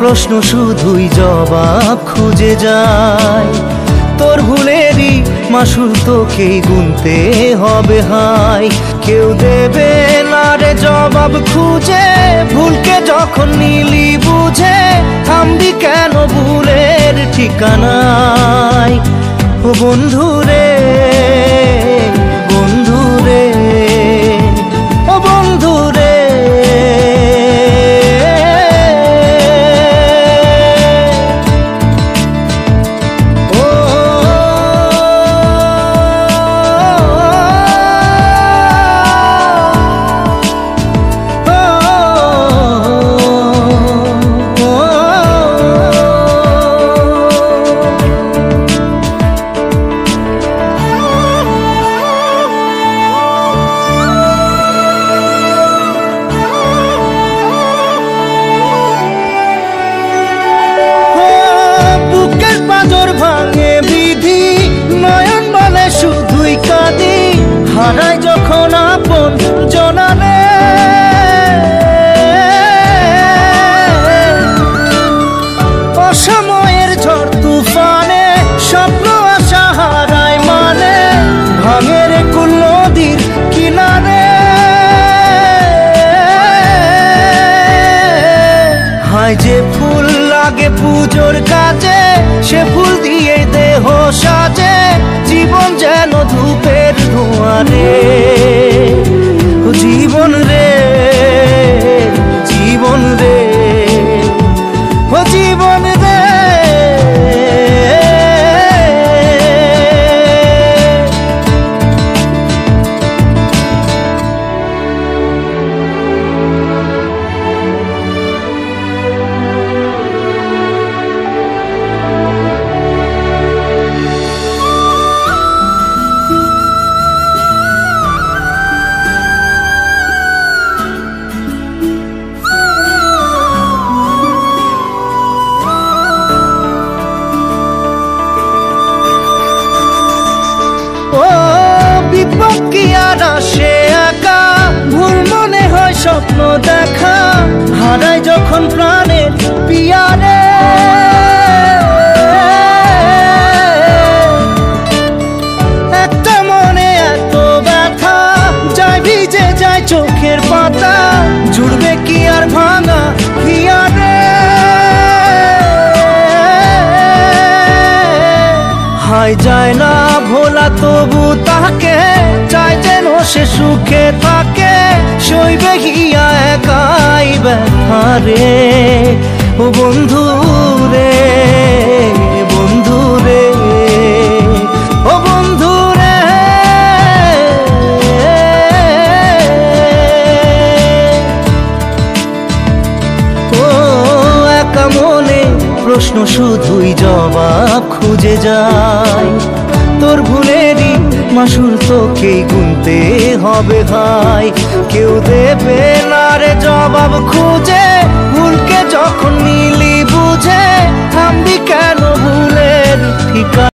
প্রশ্ন শুধুই জবাব খুঁজে যায়। তোর ভুলেরই মাসুল তোকেই গুনতে হবে হাই। কেউ দেবে না রে জবাব খুঁজে, ভুলকে যখন নিলি বুঝে থামবি কেন ভুলের ঠিকানায়। ও বন্ধু রে, বন্ধু রে, ও বন্ধু রে। হারাই যখন আপন জনালে, অসময়ের ঝড় তুফানে স্বপ্ন আশা হারায় মানে, ভাঙের কুল নদীর কিনারে। হায় যে ফুল লাগে পুজোর কাজে, সে ফুল দিয়ে দেহ সাজে, জীবন যেন ধূপের ধোঁয়ারে। ও জীবন রে, জীবন রে, ও জীবন রে। বিপদ কি আর আসে একা, ভুল মনে হয় স্বপ্ন দেখা, হারাই যখন প্রাণের পিয়ারে। একটা মনে এত ব্যথা, যায় ভিজে যায় চোখের পাতা, জুড়বে কি আর ভাঙা হিয়ারে। হায় যায় না ভোলা তবু তাকে, চাই যেন সে সুখে থাকে, সইবে গিয়া একাই ব্যথা রে। ও বন্ধু রে, বন্ধু রে, ও বন্ধু রে। ও একা মনে প্রশ্ন শুধুই জবাব খুঁজে যায়। তোর ভুলেরই মাসুল তোকেই গুনতে হবে ভাই। কেউ দেবে না রে জবাব খুঁজে,